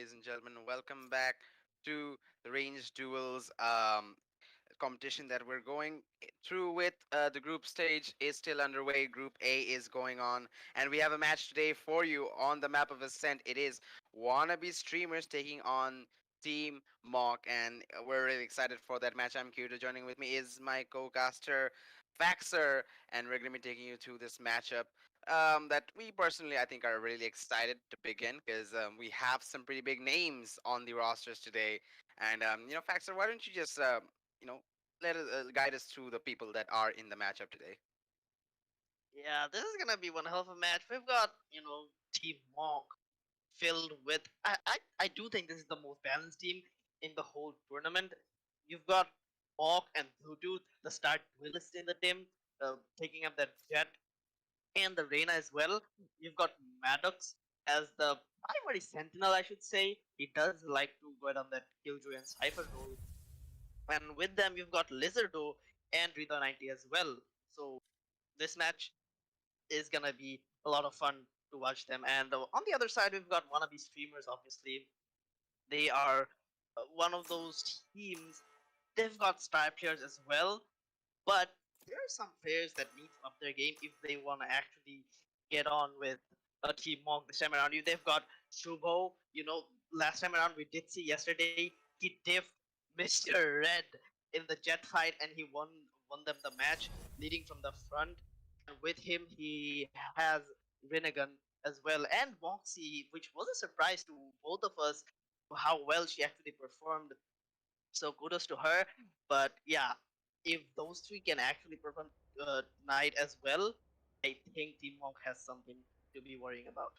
ladies and gentlemen. Welcome back to the Range Duels competition that we're going through with. The group stage is still underway. Group A is going on, and we have a match today for you on the map of Ascent. It is Wannabe streamers taking on Team Mawk, and we're really excited for that match. I'm Kyoto. Joining with me is my co-caster Faxer, and we're going to be taking you through this matchup that we personally I think are really excited to begin because we have some pretty big names on the rosters today. And Faxer, why don't you just you know let us guide us through the people that are in the matchup today? Yeah, this is gonna be one hell of a match. We've got, Team Monk filled with. I do think this is the most balanced team in the whole tournament. You've got Mawk and Bluetooth, the star duelist in the team, taking up that jet, and the Reina as well. You've got Maddox as the primary sentinel, I should say. He does like to go on that Killjoy and Cypher role. And with them, you've got Lizardo and Rita 90 as well. So this match is gonna be a lot of fun to watch them. And on the other side, we've got wannabe streamers. Obviously, they are one of those teams. They've got star players as well, but there are some players that need to up their game if they want to actually get on with a team Monk this time around. They've got Shubho. Last time around we did see yesterday he diffed Mr. Red in the jet fight and he won them the match, leading from the front. And with him, he has Renegan as well and Moxie, which was a surprise to both of us how well she actually performed. So kudos to her. But yeah, if those three can actually perform tonight as well, I think Team Monk has something to be worrying about.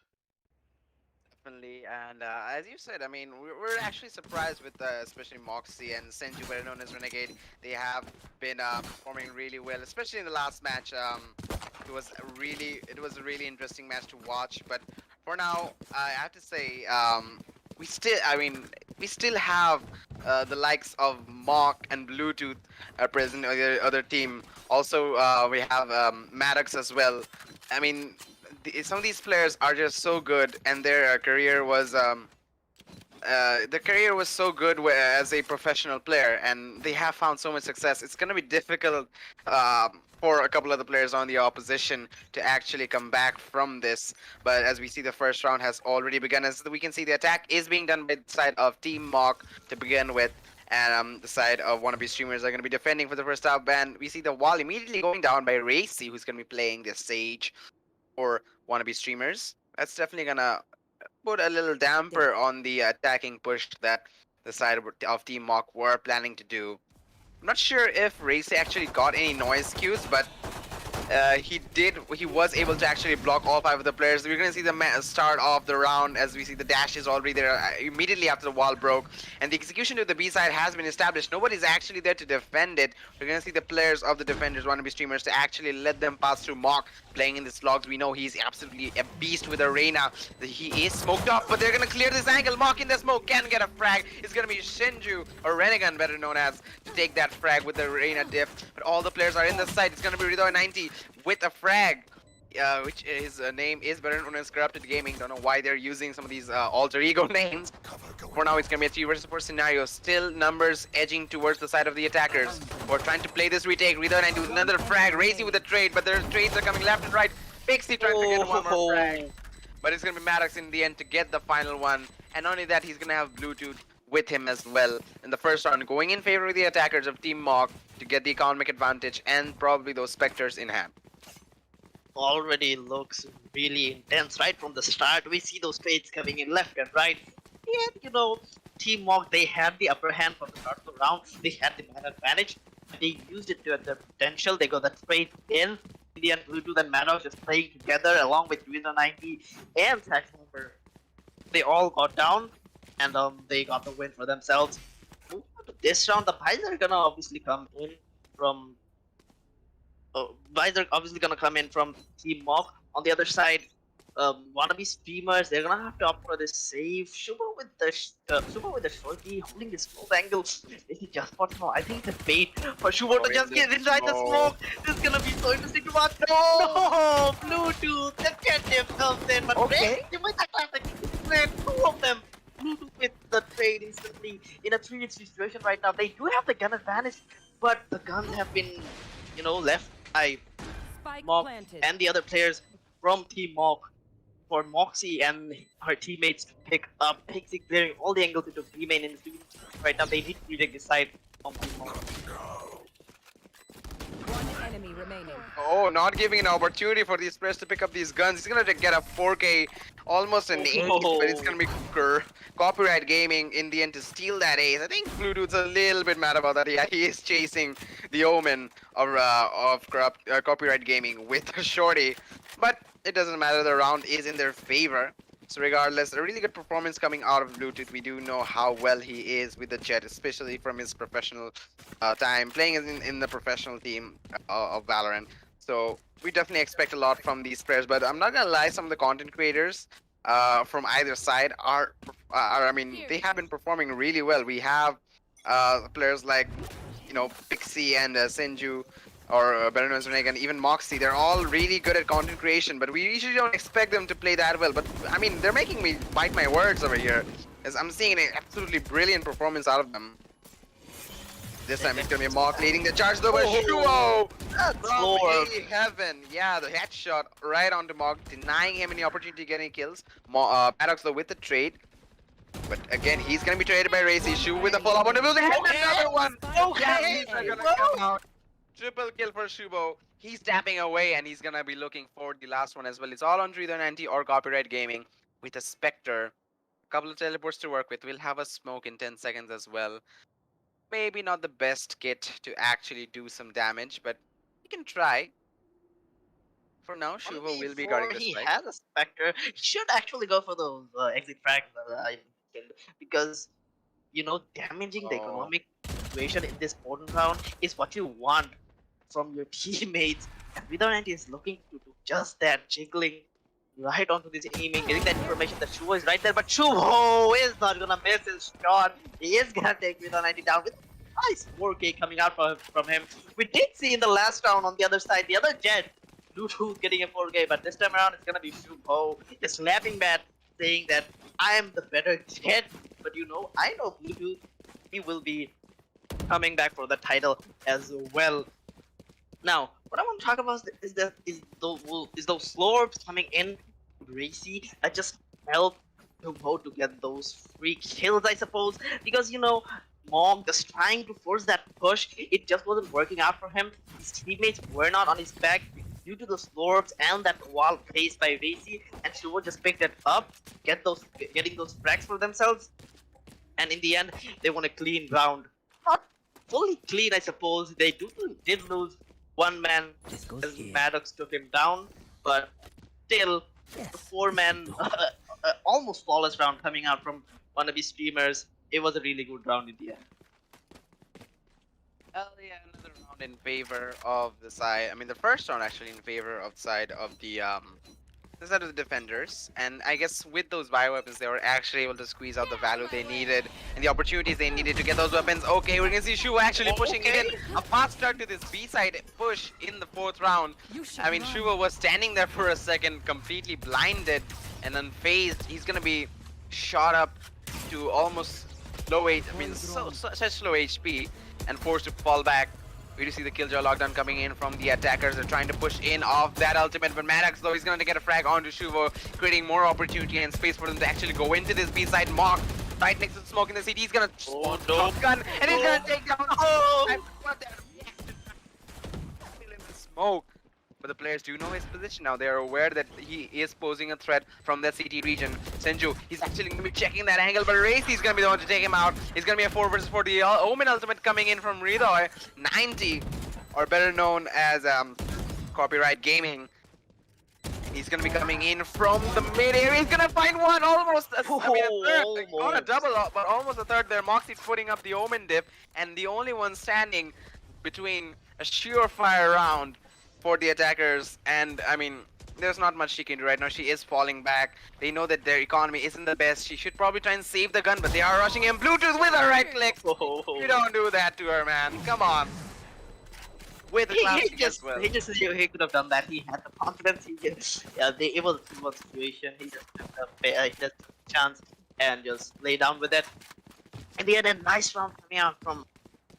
Definitely, and as you said, I mean, we're actually surprised with especially Moxie and Senju, better known as Renegade. They have been performing really well, especially in the last match. It was a really interesting match to watch. But for now, I have to say, we still have the likes of Mawk and Bluetooth present on the other team. Also, we have Maddox as well. I mean, some of these players are just so good, and their career was so good as a professional player, and they have found so much success. It's going to be difficult for a couple of the players on the opposition to actually come back from this. But as we see, the first round has already begun. As we can see, the attack is being done by the side of Team Mawk to begin with. And the side of wannabe streamers are going to be defending for the first half. And we see the wall immediately going down by Racy, who's going to be playing this Sage for wannabe streamers. That's definitely gonna put a little damper on the attacking push that the side of Team Mawk were planning to do. I'm not sure if Racy actually got any noise cues, but he did. He was able to actually block all five of the players. We're gonna see the start of the round as we see the dash is already there immediately after the wall broke, and the execution to the B side has been established. Nobody's actually there to defend it. We're gonna see the players of the defenders, wannabe streamers, to actually let them pass through Mawk playing in the slogs. We know he's absolutely a beast with Arena. He is smoked up, but they're gonna clear this angle. Mawk in the smoke can get a frag. It's gonna be Shinju or Renegan, better known as, to take that frag with the Arena diff. But all the players are in the site. It's gonna be Rido 90 with a frag, which his name is better known as Corrupted Gaming. Don't know why they're using some of these alter ego names. For now, it's gonna be a 3 versus 4 scenario. Still numbers edging towards the side of the attackers. We're trying to play this retake. Rito and do another frag. Racy with a trade, but their trades are coming left and right. Pixie trying to get one more frag, but it's gonna be Maddox in the end to get the final one. And not only that, he's gonna have Bluetooth with him as well in the first round, going in favor of the attackers of Team Mawk to get the economic advantage and probably those Spectres in hand. Already looks really intense right from the start. We see those trades coming in left and right. And Team Mawk, they had the upper hand from the start of the round. They had the man advantage. They used it to their potential. They got the trade in. Indian Bluetooth and Maddox just playing together along with User 90 and Sax Number. They all got down and they got the win for themselves. Moving on to this round, the buys are gonna obviously come in from Team Mawk. On the other side, wannabe streamers, they're gonna have to opt for this save. Shubo with the shorty holding the smoke angle. Is he just for smoke? I think it's a bait for Shubo to just get inside the smoke. This is gonna be so interesting to watch. No, Bluetooth, the cat dip comes in, but okay. You might have classic. Two of them Bluetooth with the trade instantly in a 3 situation right now. They do have the gun advantage, but the guns have been, left by Spike Mawk planted. and the other players from Team Mawk for Moxie and her teammates to pick up. Pixie clearing all the angles into B main in this right now. They need to reject this side from Team Mawk. One enemy remaining. Oh, not giving an opportunity for these players to pick up these guns. He's gonna get a 4K, almost an ace, but it's gonna be Copyright Gaming in the end to steal that ace. I think Bluetooth's a little bit mad about that. Yeah, he is chasing the omen of Copyright Gaming with a shorty, but it doesn't matter. The round is in their favor. So regardless, a really good performance coming out of Bluetooth. We do know how well he is with the Jet, especially from his professional time playing in the professional team of Valorant. So we definitely expect a lot from these players. But I'm not gonna lie, some of the content creators from either side I mean, they have been performing really well. We have players like Pixie and Senju, or better known as Reneg, and even Moxie. They're all really good at content creation, but we usually don't expect them to play that well. But I mean, they're making me bite my words over here, as I'm seeing an absolutely brilliant performance out of them. This time it's gonna be a Mawk leading the charge though, but Shuo from Lord. heaven. Yeah, the headshot right onto Mawk, denying him any opportunity to get any kills. Paradox though with the trade. But again, he's gonna be traded by Racy. Shu with a follow-up on the building. And another one! Okay. Yeah, he's gonna come out. Triple kill for Shubo. He's tapping away and he's gonna be looking for the last one as well. It's all on 390 or Copyright Gaming with a Spectre. A couple of teleports to work with. We'll have a smoke in 10 seconds as well. Maybe not the best kit to actually do some damage, but we can try. For now, Shubo will be guarding the He strike. has a Spectre. He should actually go for those exit frags that I mentioned because damaging the Oh. economic situation in this important round is what you want from your teammates. And Vidar is looking to do just that, jiggling right onto this aiming, getting that information that Shuho is right there, but Shuho is not gonna miss his shot. He is gonna take Vidar down with a nice 4K coming out from him. We did see in the last round on the other side, the other Jet, Bluetooth getting a 4K, but this time around it's gonna be Shuho just slapping back, saying that I am the better Jet. But I know Bluetooth, he will be coming back for the title as well. Now, what I want to talk about is those slorps coming in Racy that just help Tumo to get those free kills, I suppose, because Mog just trying to force that push, it just wasn't working out for him. His teammates were not on his back due to the slorps and that wall placed by Racy, and Shuvo just picked it up, getting those frags for themselves, and in the end they won a clean round. Not fully clean, I suppose. They did lose one man as Maddox took him down, but still, the 4-man, almost flawless round coming out from Wannabe streamers. It was a really good round in the end. Hell yeah, another round in favor of the side. I mean, the first round actually in favor of the side of the defenders. And I guess with those bioweapons, they were actually able to squeeze out the value they needed and the opportunities they needed to get those weapons. Okay, we're gonna see Shu actually pushing it in. A fast start to this B side push in the 4th round. I mean, Shuva was standing there for a second, completely blinded and unfazed. He's gonna be shot up to almost low H. I mean, such low HP, and forced to fall back. We do see the Killjoy lockdown coming in from the attackers. They're trying to push in off that ultimate, but Maddox though, he's going to get a frag onto Shuvo, creating more opportunity and space for them to actually go into this B-side. Mawk right next to the smoke in the city. He's going to gun, and he's going to take down. Oh, I forgot that reaction. Still in the smoke. But the players do know his position now. They are aware that he is posing a threat from that CT region. Senju, he's actually going to be checking that angle, but Racy's going to be the one to take him out. He's going to be a 4 versus 4. The Omen ultimate coming in from Ridoy. 90, or better known as Copyright Gaming. He's going to be coming in from the mid area. He's going to find one, almost a third. Not a double, but almost a third there. Moxie putting up the Omen dip, and the only one standing between a surefire round for the attackers. And I mean, there's not much she can do right now. She is falling back. They know that their economy isn't the best. She should probably try and save the gun, but they are rushing him. Bluetooth with a right click. You don't do that to her, man. Come on. With the classic as well. He could have done that. He had the confidence. It was a situation. He just took a chance. and just lay down with it. And they had a nice round coming out from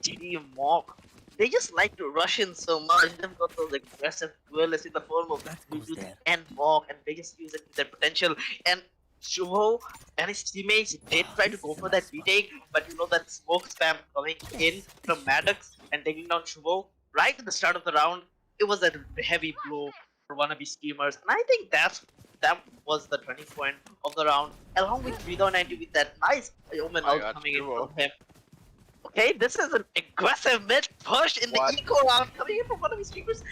TD Mawk. They just like to rush in so much. They've got those aggressive duelists in the form of Bluetooth and Mawk, and they just use it to their potential. And Shuho and his teammates did try to go for that retake, but you know that smoke spam coming in from Maddox and taking down Shuho right at the start of the round. It was a heavy blow for Wannabe Schemers, and I think that was the turning point of the round, along with 390 with that nice Omen Oh my ult God, coming in Shuho. from him. Okay, this is an aggressive mid push in the What? eco round coming in from one of his streamers.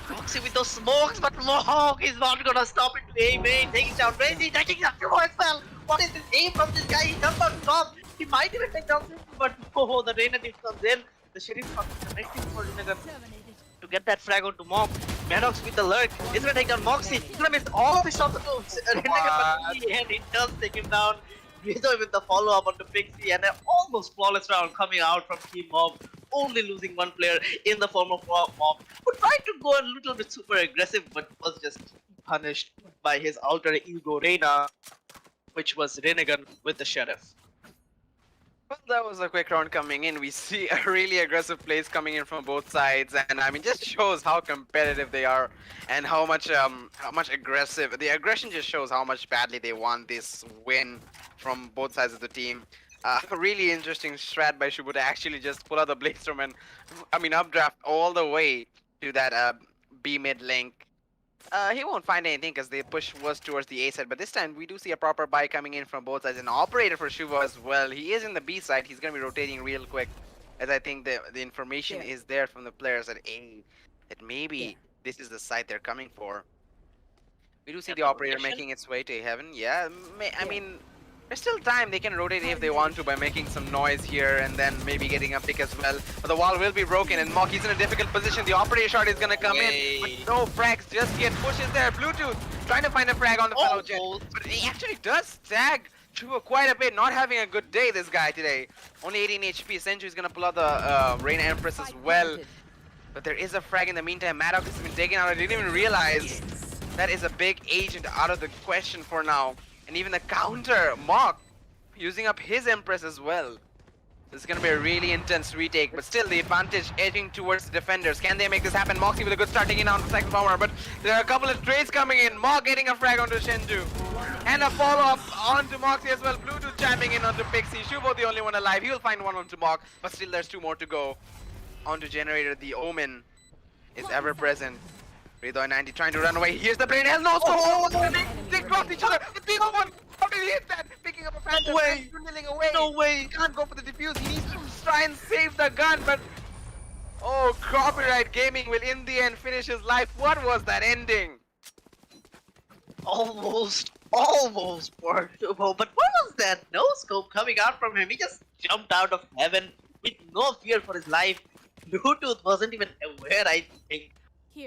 Roxy with those smokes, but Mohawk is not gonna stop it to A main, taking down Crazy, taking down Duo as well. What is this aim from this guy? He jumps on top. He might even take down Crazy, but oh, the Reina team comes in. The Sheriff comes connecting for Rinnegan to get that frag onto Mawk. Maddox with the lurk. He's gonna take down Moxie. He's gonna miss all of his shots to Rinnegan, but in the end, he does take him down. Rizzo with the follow-up onto Pixie, and an almost flawless round coming out from Team Mob, only losing one player in the form of Mob, who tried to go a little bit super aggressive, but was just punished by his alter ego Reina, which was Rinnegan with the Sheriff. Well, that was a quick round coming in. We see a really aggressive plays coming in from both sides, and I mean, just shows how competitive they are, and how much aggressive. The aggression just shows how much badly they want this win from both sides of the team. A really interesting strat by Shubu to actually just pull out the Bladestorm and, I mean, updraft all the way to that B mid link. He won't find anything because the push was towards the A side, but this time we do see a proper buy coming in from both sides. An operator for Shuvo as well. He is in the B side. He's going to be rotating real quick, as I think the information is there from the players at A that maybe this is the side they're coming for. We do see the operator making its way to Heaven. Yeah, I mean, there's still time. They can rotate if they want to by making some noise here and then maybe getting a pick as well. But the wall will be broken and Mawk is in a difficult position. The operator shot is gonna come in, but no frags just yet. Pushes there. Bluetooth trying to find a frag on the fellow jet, but he actually does tag Chuba quite a bit. Not having a good day, this guy today. Only 18 HP. Senju is gonna pull out the Reina Empress as well. But there is a frag in the meantime. Maddox has been taken out. I didn't even realize that is a big agent out of the question for now. And even the counter, Mawk, using up his Empress as well. This is going to be a really intense retake, but still the advantage edging towards the defenders. Can they make this happen? Moxie with a good start taking down the second bomber, but there are a couple of trades coming in. Mawk getting a frag onto Shenju. And a follow-up onto Moxie as well. Bluetooth chiming in onto Pixie. Shubo the only one alive. He will find one onto Mawk, but still there's two more to go. Onto Generator, the Omen is ever present. Redo 90 trying to run away. Here's the brain. Hell no! They crossed each other. The big one. How did he hit that? Picking up a phantom. No way. Dwindling away. No way. He can't go for the defuse. He needs to try and save the gun, but oh, Copyright Gaming will in the end finish his life. What was that ending? Almost for Shubo, but what was that no scope coming out from him? He just jumped out of heaven with no fear for his life. Bluetooth wasn't even aware, I think,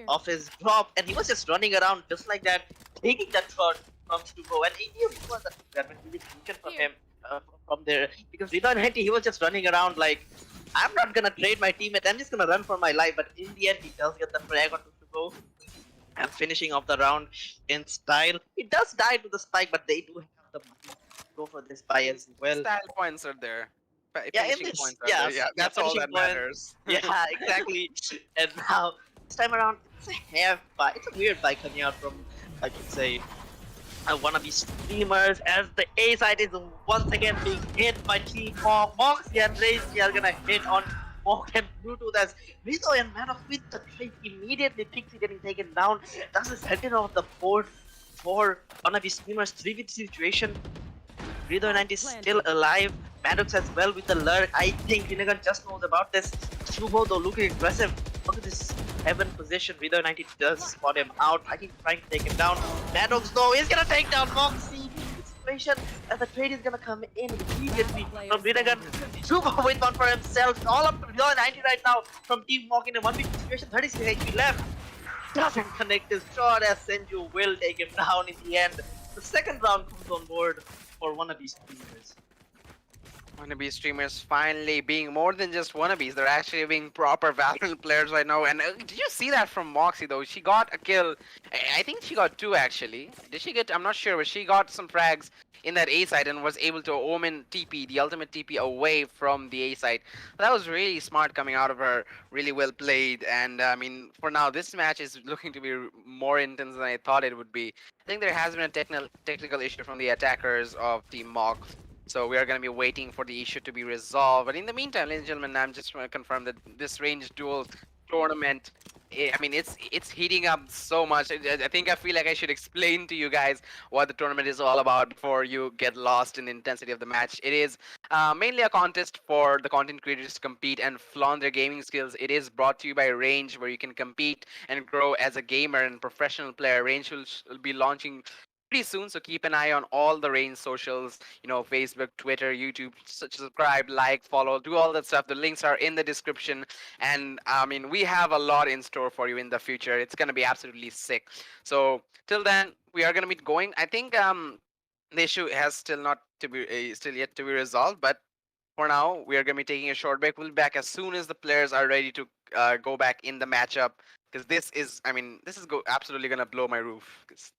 of his drop, and he was just running around just like that, taking that shot from Shubo, and it was a really decent from him from there, because Redo 90, he was just running around like, I'm not gonna trade my teammate, I'm just gonna run for my life, but in the end he does get the frag onto Shubo and finishing off the round in style. He does die to the spike, but they do have the money to go for this buy as well. Style points are there. Yeah, in Finishing this, points are yeah, there. That's all that finishing point. matters. Yeah, exactly. And now, this time around, it's a half buy. It's a weird buy coming out from, I could say, one of these streamers, as the A side is once again being hit by Team Mawk. Moxie and Razy are gonna hit on Mawk and Bluetooth as Rizzo and Maddox with the trade immediately. Pixie getting taken down. That's the second of the board for one of these streamers 3v3 situation. Rizzo 90 is still alive. Maddox as well with the lurk. I think Rinnegan just knows about this. Shubo though looking aggressive. Look at this heaven position. Rizzo 90 does spot him out. I think trying to take him down. Maddox though is gonna take down Moxie. Situation as the trade is gonna come in immediately from Rinnegan. Shubo with one for himself. All up to Rizzo 90 right now from Team Mawk in a 1v situation. 36 HP left. Doesn't connect his shot as Senju will take him down in the end. The second round comes on board for one of these teamers. Wannabe streamers finally being more than just wannabes. They're actually being proper Valorant players right now. And did you see that from Moxie though? She got a kill. I think she got two actually. Did she get? I'm not sure, but she got some frags in that A site and was able to omen TP, the ultimate TP, away from the A site. That was really smart coming out of her. Really well played. And I mean, for now, this match is looking to be more intense than I thought it would be. I think there has been a technical issue from the attackers of Team Mawk. So we are going to be waiting for the issue to be resolved. But in the meantime, ladies and gentlemen, I'm just going to confirm that this range duel tournament, I mean, it's heating up so much. I think I feel like I should explain to you guys what the tournament is all about before you get lost in the intensity of the match. It is mainly a contest for the content creators to compete and flaunt their gaming skills. It is brought to you by Range, where you can compete and grow as a gamer and professional player. Range will be launching pretty soon, so keep an eye on all the Range socials, Facebook, Twitter, YouTube. Subscribe, like, follow, do all that stuff. The links are in the description, and I mean, we have a lot in store for you in the future. It's gonna be absolutely sick. So till then, we are gonna be going. I think the issue has still not to be still yet to be resolved, but for now, we are gonna be taking a short break. We'll be back as soon as the players are ready to go back in the matchup. Because this is, I mean, this is absolutely gonna blow my roof. 'Cause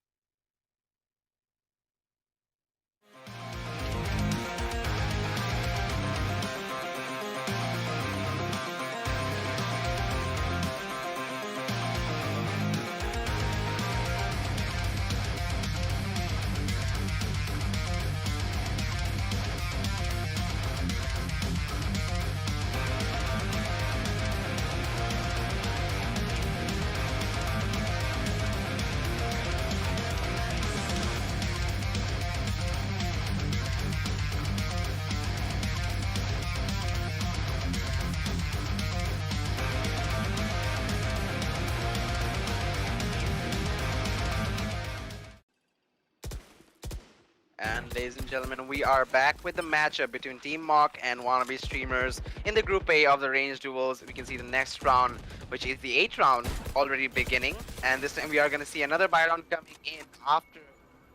And ladies and gentlemen, we are back with the matchup between Team Mawk and Wannabe streamers in the Group A of the Range Duels. We can see the next round, which is the 8th round, already beginning. And this time we are going to see another buy round coming in after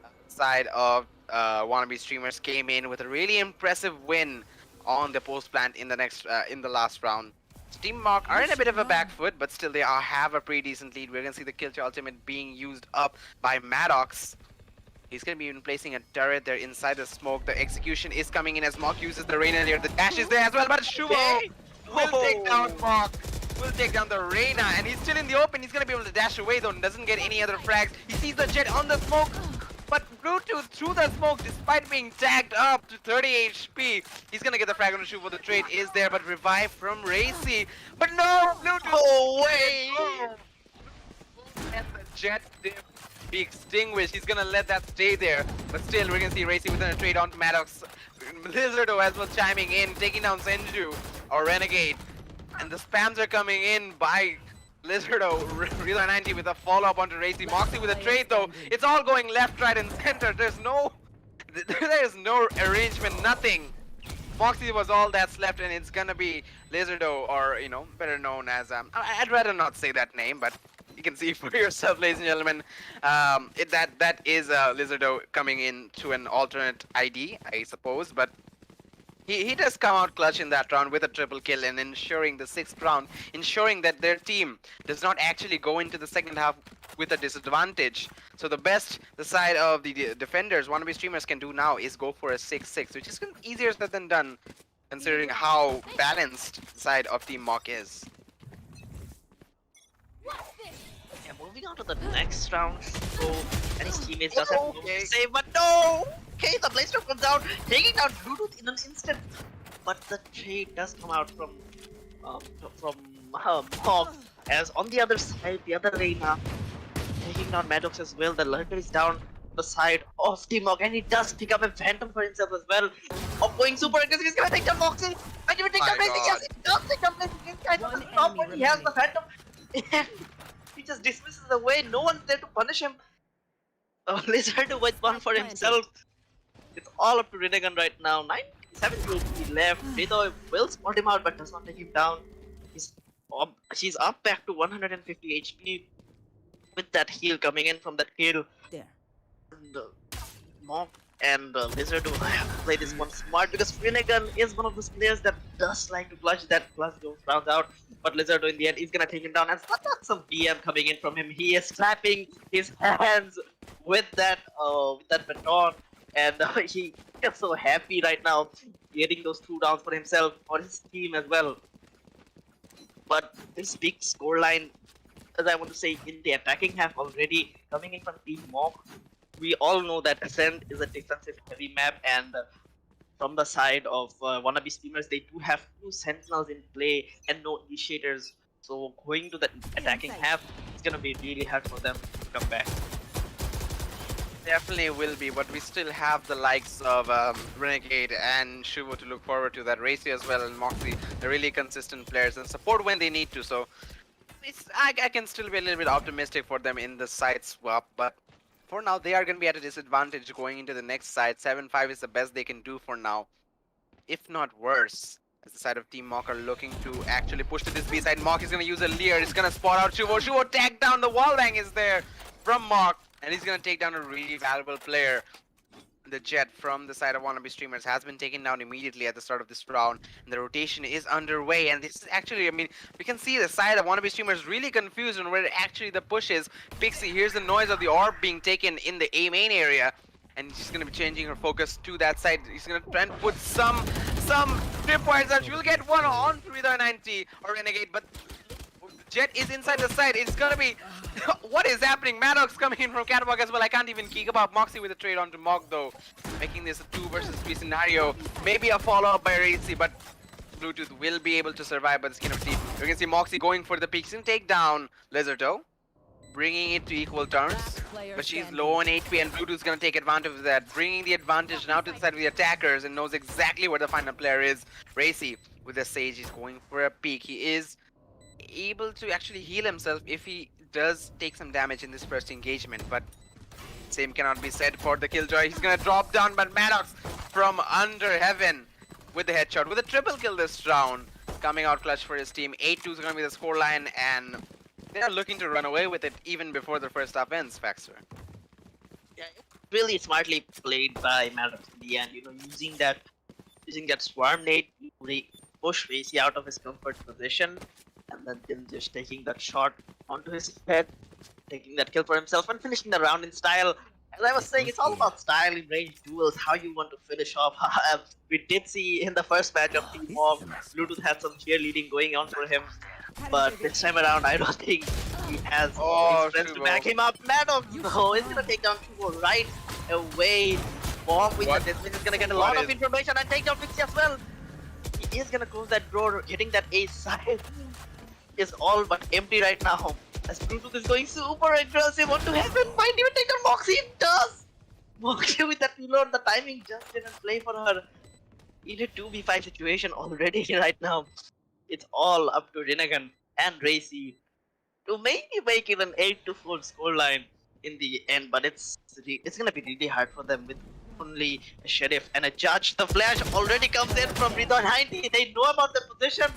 the side of Wannabe streamers came in with a really impressive win on the post plant in the last round. So Team Mawk are in a bit of a back foot, but still have a pretty decent lead. We're going to see the kill to ultimate being used up by Maddox. He's going to be even placing a turret there inside the smoke. The execution is coming in as Mawk uses the Reyna here. The dash is there as well, but Shuvo will take down Mawk. Will take down the Reyna, and he's still in the open. He's going to be able to dash away though, and doesn't get any other frags. He sees the Jet on the smoke, but Bluetooth through the smoke, despite being tagged up to 30 HP, he's going to get the frag on the Shuvo. The trade is there, but revive from Racy. But no, Bluetooth! Oh, wait! And the Jet dip be extinguished. He's gonna let that stay there. But still, we're gonna see Racy with a trade onto Maddox. Lizardo as well chiming in, taking down Senju or Renegade. And the spams are coming in by Lizardo. Real 90 with a follow-up onto Racy. Moxie with a trade though. It's all going left, right, and center. There's no arrangement, nothing. Moxie was all that's left, and it's gonna be Lizardo, or better known as I'd rather not say that name, but you can see for yourself, ladies and gentlemen. That is Lizardo coming in to an alternate ID, I suppose, but he does come out clutch in that round with a triple kill and ensuring the 6th round, ensuring that their team does not actually go into the second half with a disadvantage. So the side of the defenders, Wannabe streamers, can do now is go for a 6-6, which is easier said than done, considering how balanced the side of Team Mawk is. Yeah, moving on to the next round. So, and his teammates just have no to say, but no! Okay, the Blaster comes out, taking down Bluetooth in an instant. But the trade does come out from Mawk, as on the other side, the other Reyna taking down Maddox as well. The lurker is down the side of Team Mawk, and he does pick up a Phantom for himself as well. Of going super aggressive, he's gonna take down Moxie. And he will take down Blazing. Yes, he does take down Blazing. He's kind of the top when he has the Phantom. And he just dismisses away. No one's there to punish him. Lizard with one for himself. It's all up to Renegan right now. 97 HP left. Rito will spot him out, but does not take him down. She's up back to 150 HP with that heal coming in from that kill. There. And Mawk And Lizard will have to play this one smart because Finnegan is one of those players that does like to clutch that clutch those rounds out. But Lizard in the end is gonna take him down, and that's some BM coming in from him. He is clapping his hands with that baton, and he is so happy right now, getting those 2 downs for himself, for his team as well. But this big scoreline, as I want to say, in the attacking half already coming in from Team Mawk. We all know that Ascent is a defensive heavy map, and from the side of Wannabe streamers, they do have 2 sentinels in play and no initiators. So going to the attacking half, it's gonna be really hard for them to come back. Definitely will be, but we still have the likes of Renegade and Shuvo to look forward to. That Racy as well and Moxie, they're really consistent players and support when they need to. So I can still be a little bit optimistic for them in the side swap, but for now they are going to be at a disadvantage going into the next side. 7-5 is the best they can do for now, if not worse. As the side of Team Mawk are looking to actually push to this B side. Mawk is going to use a Leer. He's going to spot out Shuvo. Shuvo tagged down. The wall bang is there from Mawk. And he's going to take down a really valuable player. The Jet from the side of Wannabe streamers has been taken down immediately at the start of this round. And the rotation is underway. And this is actually, I mean, we can see the side of Wannabe streamers really confused on where actually the push is. Pixie hears the noise of the orb being taken in the A main area. And she's going to be changing her focus to that side. He's going to try and put some tripwires out. She will get one on through the 90 or Renegade, but Jet is inside the side. It's going to be... what is happening? Maddox coming in from Catwalk as well. I can't even geek about Moxie with a trade onto Mawk though. Making this a 2 versus 3 scenario. Maybe a follow-up by Racy, but Bluetooth will be able to survive by the skin of teeth. You can see Moxie going for the peaks and take down Lizardo, bringing it to equal terms. But she's low on HP and Bluetooth's gonna take advantage of that, bringing the advantage now to the side of the attackers and knows exactly where the final player is. Racy with the Sage, he's going for a peek. He is able to actually heal himself if he does take some damage in this first engagement, but same cannot be said for the Killjoy. He's gonna drop down, but Maddox from under heaven with the headshot, with a triple kill this round, coming out clutch for his team. 8-2 is gonna be the scoreline, and they are looking to run away with it even before the first half ends, Faxter. Yeah, really smartly played by Maddox in the end. You know, using that swarm nade to push Racy out of his comfort position, and then just taking that shot onto his head, taking that kill for himself, and finishing the round in style. As I was saying, it's all about style in range duels, how you want to finish off. We did see in the first match of Team Mawk, Bluetooth had some cheerleading going on for him, but this time around, I don't think he has his friends to back him up. Maddox, no, he's gonna take down Shuvo right away. Mawk with the dismiss is gonna get a lot of information and take down Pixie as well. He is gonna close that door, hitting that ace side is all but empty right now. As Bluetooth is going super aggressive onto heaven, might even take down Moxie. It does! Moxie with that reload, the timing just didn't play for her. In a 2v5 situation already right now. It's all up to Rinnegan and Racy to maybe make it an 8-4 scoreline in the end, but it's gonna be really hard for them with only a sheriff and a judge. The flash already comes in from Rito 90. They know about the position.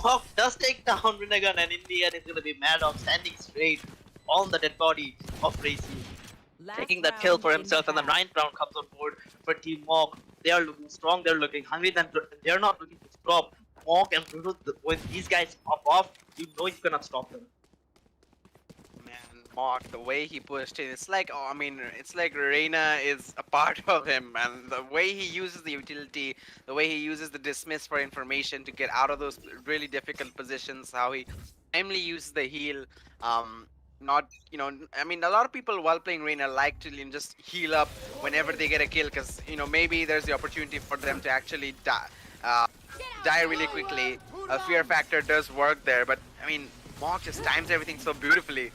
Mawk does take down Rinnegan, and in the end it's gonna be Maddox standing straight on the dead body of Racy, taking that kill for himself, and the 9th round comes on board for Team Mawk. They are looking strong, they're looking hungry, and they're not looking to stop. Mawk and Bluetooth, when these guys pop off, you know you cannot stop them. Man, Mawk, the way he pushed it, it's like, oh, I mean, it's like Reina is a part of him, and the way he uses the utility, the way he uses the dismiss for information to get out of those really difficult positions, how he timely uses the heal, not, you know, I mean, a lot of people while playing Reina like to just heal up whenever they get a kill, because, you know, maybe there's the opportunity for them to actually die really quickly. A fear factor does work there, but, I mean, Mawk just times everything so beautifully.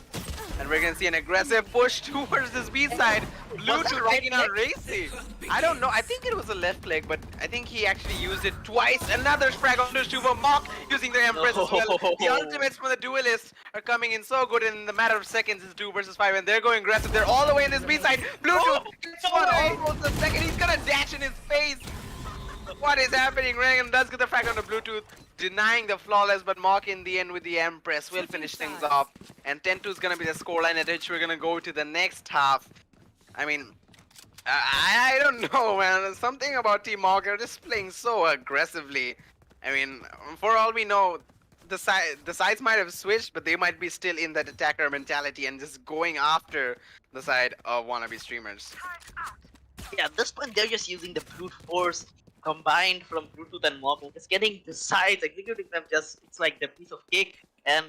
And we're gonna see an aggressive push towards this B side. Bluetooth taking out Racy. I don't know. I think it was a left leg, but I think he actually used it twice. Another frag onto Shuvo. Mawk using the Empress as well. The ultimates from the duelists are coming in so good, and in the matter of seconds, it's 2 versus 5, and they're going aggressive. They're all the way in this B side. Bluetooth gets one almost a second. He's gonna dash in his face. What is happening? Regan does get the frag on the Bluetooth, denying the flawless, but Mawk in the end with the Empress will finish things off. And 10-2 is going to be the scoreline at which we're going to go to the next half. I mean, I don't know, man. Something about Team Mawk, they're just playing so aggressively. I mean, for all we know, the sides might have switched, but they might be still in that attacker mentality and just going after the side of wannabe streamers. Yeah, at this point they're just using the brute force combined from Bluetooth and Mawk and just getting the sides, executing them just it's like the piece of cake and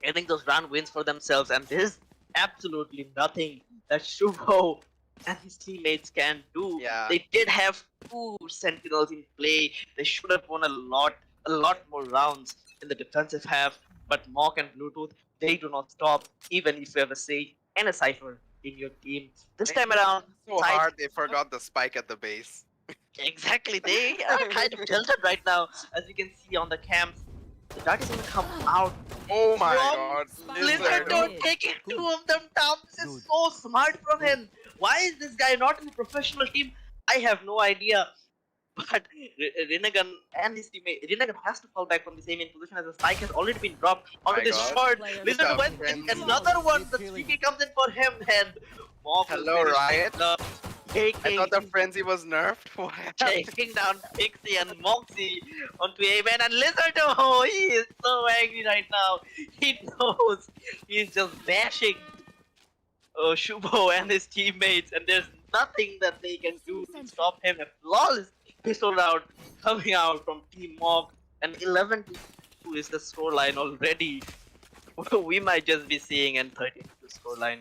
getting those round wins for themselves. And there's absolutely nothing that Shubho and his teammates can do. Yeah. They did have two sentinels in play. They should have won a lot more rounds in the defensive half. But Mawk and Bluetooth, they do not stop, even if you have a Sage and a Cypher in your team. This They time hit around, so sides hard they forgot the spike at the base. exactly they are kind of tilted right now, as you can see on the cams. The dart is gonna come out Oh my from god, Lizard Lizard. Mid. taking two of them down. This is so smart from him. Why is this guy not in a professional team? I have no idea. But Renegan and his teammate, Renegan has to fall back from the same in position as the spike has already been dropped onto My this god. short. Player Lizard Stop, went friends. in another one. The 3K comes in for him and Mawk will Hello, finish Riot. things up, I taking thought the frenzy was nerfed. What happened? taking down Pixie and Moxie onto Amen and Lizard. Oh, he is so angry right now. He knows he's just bashing Shubo and his teammates, and there's nothing that they can do to stop him. A flawless pistol round coming out from Team Mawk, and 11 to 2 is the scoreline already. We might just be seeing an 13 to scoreline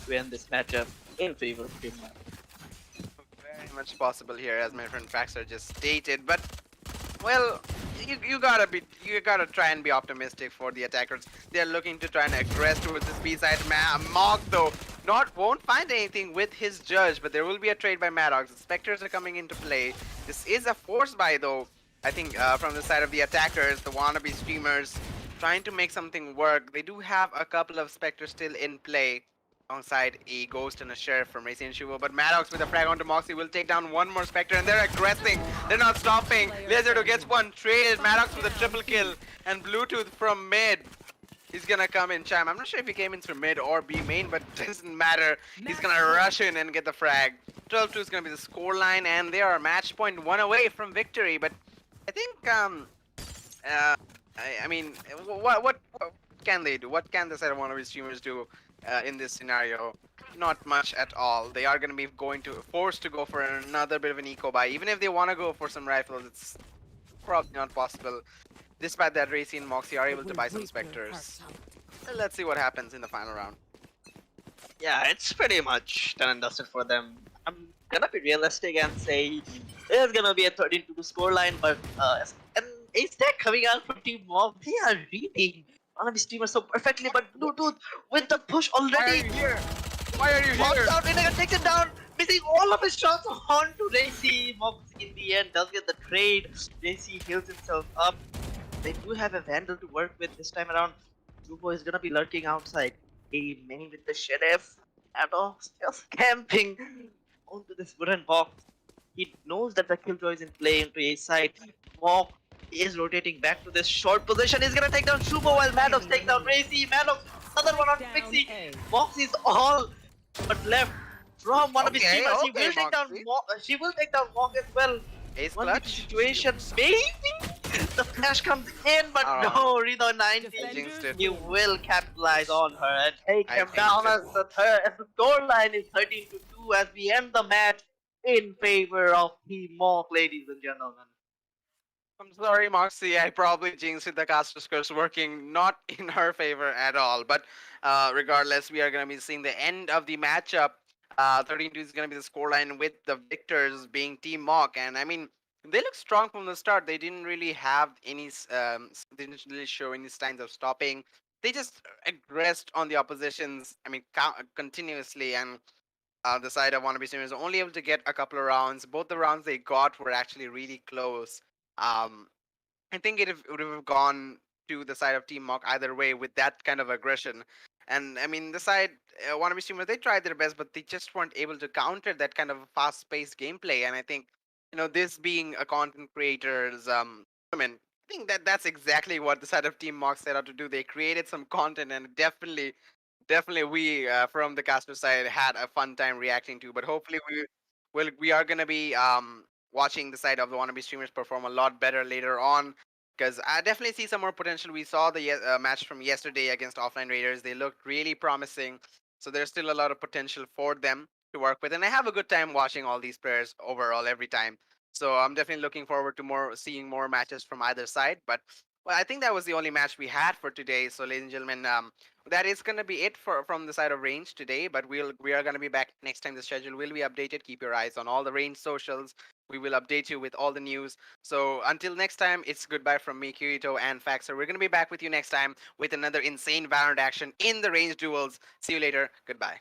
to end this matchup in favor of Team Mawk. Very much possible here, as my friend Fraxer just stated. But well, you gotta try and be optimistic for the attackers. They're looking to try and aggress towards this B side. Mawk though won't find anything with his judge, but there will be a trade by Maddox. The Spectres are coming into play. This is a force buy though. I think from the side of the attackers, the wannabe streamers, trying to make something work. They do have a couple of Spectres still in play alongside a Ghost and a Sheriff from Racing and Shuvo. But Maddox with a frag onto Moxie will take down one more Spectre, and they're aggressing. They're not stopping. Lizard who gets one traded. Maddox with a triple kill, and Bluetooth from mid. He's gonna come in Chime. I'm not sure if he came in through mid or B main, but doesn't matter. He's gonna rush in and get the frag. 12-2 is gonna be the scoreline, and they are match point one away from victory. But I think I mean, what can they do? What can the side of one of his streamers do in this scenario? Not much at all. They are going to be forced to go for another bit of an eco buy. Even if they want to go for some rifles, it's probably not possible. Despite that, Racy and Moxie are able to buy some Spectres. Let's see what happens in the final round. Yeah, it's pretty much done and dusted for them. I'm gonna be realistic and say there's gonna be a 13 to 2 scoreline, but and ace tech coming out from Team Mob, they are reading one of the streamers so perfectly, but Bluetooth with the push Why are already. you here? Why are you Walks here? out, Renegar takes it down, missing all of his shots onto Racy. Mox in the end does get the trade. Racy heals himself up. They do have a Vandal to work with this time around. Zubo is gonna be lurking outside. A main with the Sheriff. Adolf's just camping onto this wooden box. He knows that the Killjoy is in play into A side. Mawk is rotating back to this short position. He's gonna take down Shubo while Maddox take down Racy. Maddox, another one on Down Pixie. A. Mox is all but left from one of his Okay, teammates. He okay, will take down Moxie. she will take down Mawk as well. Ace One big clutch. situation, maybe the flash comes in, but Alright. no, Reno 90. Jinxed it. You will capitalize on her and take I him think down so. as the scoreline is 13 to 2 as we end the match in favor of Team Mawk, ladies and gentlemen. I'm sorry, Moxie. I probably jinxed it. The caster's curse working not in her favor at all. But regardless, we are going to be seeing the end of the matchup. 13-2 is going to be the scoreline with the victors being Team Mawk. And I mean, they look strong from the start. They didn't really have any, they didn't really show any signs of stopping. They just aggressed on the oppositions, I mean, continuously. And the side of Wannabe Streamers only able to get a couple of rounds. Both the rounds they got were actually really close. Um, I think it would have gone to the side of Team Mawk either way with that kind of aggression. And I mean, the side Wannabe Streamers they tried their best, but they just weren't able to counter that kind of fast-paced gameplay. And I think this being a content creator's tournament, I think that's exactly what the side of Team Mawk set out to do. They created some content and it definitely definitely we from the caster side had a fun time reacting to, but hopefully we are gonna be watching the side of the wannabe streamers perform a lot better later on, because I definitely see some more potential. We saw the match from yesterday against offline raiders; they looked really promising. So there's still a lot of potential for them to work with, and I have a good time watching all these players overall every time. So I'm definitely looking forward to more seeing more matches from either side. But well, I think that was the only match we had for today. So, ladies and gentlemen, that is gonna be it for from the side of range today. But we are gonna be back next time. The schedule will be updated. Keep your eyes on all the range socials. We will update you with all the news. So until next time, it's goodbye from me, Kirito and Faxer. We're gonna be back with you next time with another insane Valorant action in the range duels. See you later. Goodbye.